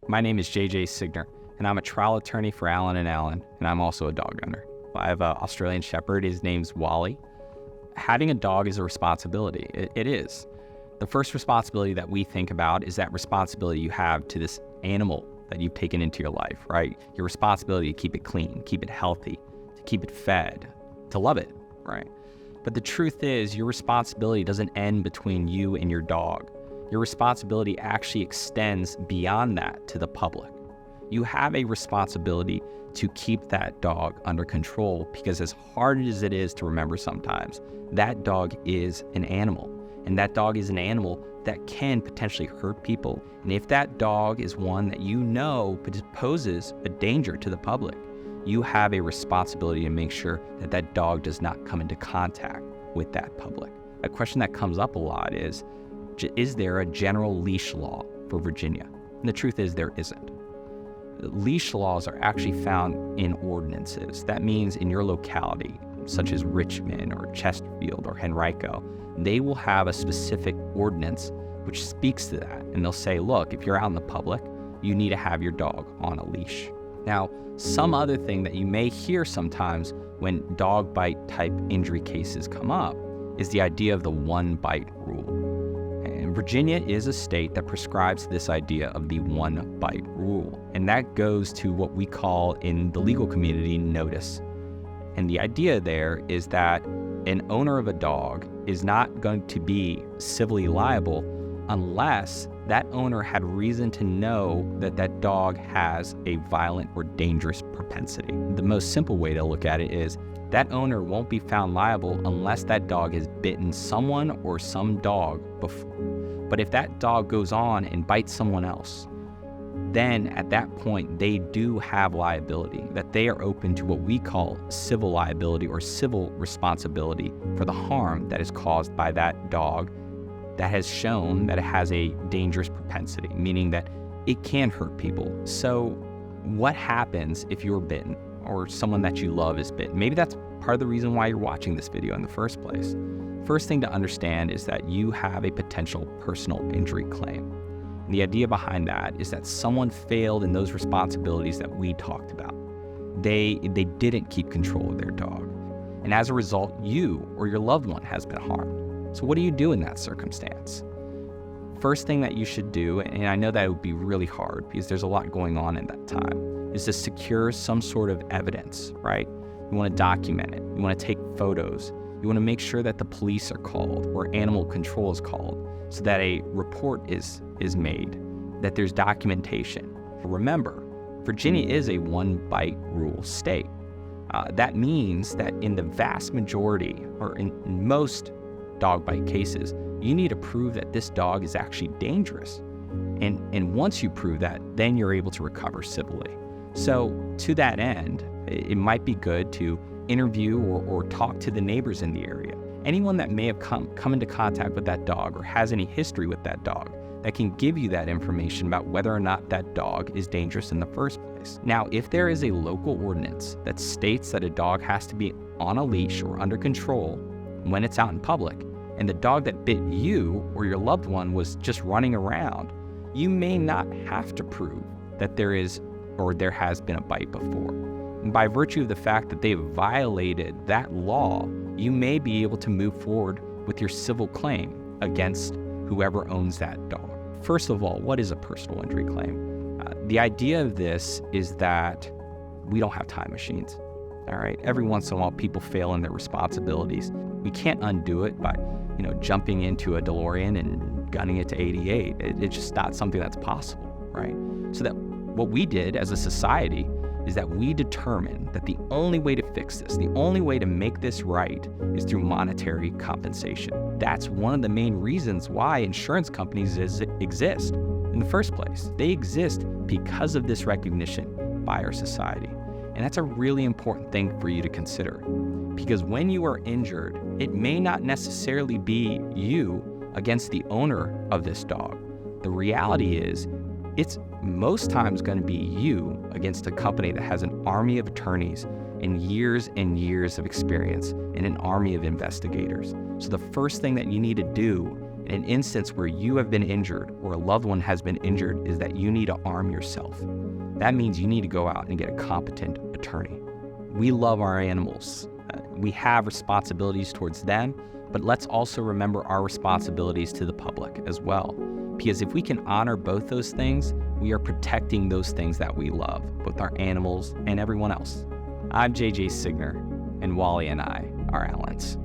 My name is JJ Signer, and I'm a trial attorney for Allen & Allen, and I'm also a dog owner. I have an Australian Shepherd. His name's Wally. Having a dog is a responsibility. It is. The first responsibility that we think about is that responsibility you have to this animal that you've taken into your life, right? Your responsibility to keep it clean, keep it healthy, to keep it fed, to love it, right? But the truth is, your responsibility doesn't end between you and your dog. Your responsibility actually extends beyond that to the public. You have a responsibility to keep that dog under control, because as hard as it is to remember sometimes, that dog is an animal. And that dog is an animal that can potentially hurt people. And if that dog is one that you know poses a danger to the public, you have a responsibility to make sure that that dog does not come into contact with that public. A question that comes up a lot is there a general leash law for Virginia? And the truth is there isn't. Leash laws are actually found in ordinances. That means in your locality, such as Richmond or Chesterfield or Henrico, they will have a specific ordinance which speaks to that. And they'll say, look, if you're out in the public, you need to have your dog on a leash. Now, some other thing that you may hear sometimes when dog bite type injury cases come up is the idea of the one bite rule. And Virginia is a state that prescribes this idea of the one bite rule. And that goes to what we call in the legal community notice. And the idea there is that an owner of a dog is not going to be civilly liable unless that owner had reason to know that that dog has a violent or dangerous propensity. The most simple way to look at it is that owner won't be found liable unless that dog has bitten someone or some dog before. But if that dog goes on and bites someone else, then at that point they do have liability, that they are open to what we call civil liability or civil responsibility for the harm that is caused by that dog that has shown that it has a dangerous propensity, meaning that it can hurt people. So what happens if you're bitten or someone that you love is bitten? Maybe that's part of the reason why you're watching this video in the first place. First thing to understand is that you have a potential personal injury claim. And the idea behind that is that someone failed in those responsibilities that we talked about. They didn't keep control of their dog. And as a result, you or your loved one has been harmed. So what do you do in that circumstance? First thing that you should do, and I know that it would be really hard because there's a lot going on in that time, is to secure some sort of evidence, right? You want to document it. You want to take photos. You want to make sure that the police are called or animal control is called so that a report is made, that there's documentation. Remember, Virginia is a one-bite rule state. That means that in the vast majority, or in most dog bite cases, you need to prove that this dog is actually dangerous. And once you prove that, then you're able to recover civilly. So to that end, it might be good to interview or talk to the neighbors in the area. Anyone that may have come into contact with that dog or has any history with that dog that can give you that information about whether or not that dog is dangerous in the first place. Now, if there is a local ordinance that states that a dog has to be on a leash or under control when it's out in public, and the dog that bit you or your loved one was just running around, you may not have to prove that there is or there has been a bite before. And by virtue of the fact that they've violated that law, you may be able to move forward with your civil claim against whoever owns that dog. First of all, what is a personal injury claim? The idea of this is that we don't have time machines. All right. Every once in a while, people fail in their responsibilities. We can't undo it by, jumping into a DeLorean and gunning it to 88. It's just not something that's possible, right? So that what we did as a society is that we determined that the only way to fix this, the only way to make this right, is through monetary compensation. That's one of the main reasons why insurance companies exist in the first place. They exist because of this recognition by our society. And that's a really important thing for you to consider, because when you are injured, it may not necessarily be you against the owner of this dog. The reality is, it's most times going to be you against a company that has an army of attorneys and years of experience and an army of investigators. So the first thing that you need to do In an instance where you have been injured or a loved one has been injured, is that you need to arm yourself. That means you need to go out and get a competent attorney. We love our animals. We have responsibilities towards them, but let's also remember our responsibilities to the public as well. Because if we can honor both those things, we are protecting those things that we love, both our animals and everyone else. I'm JJ Signer, and Wally and I are Allens.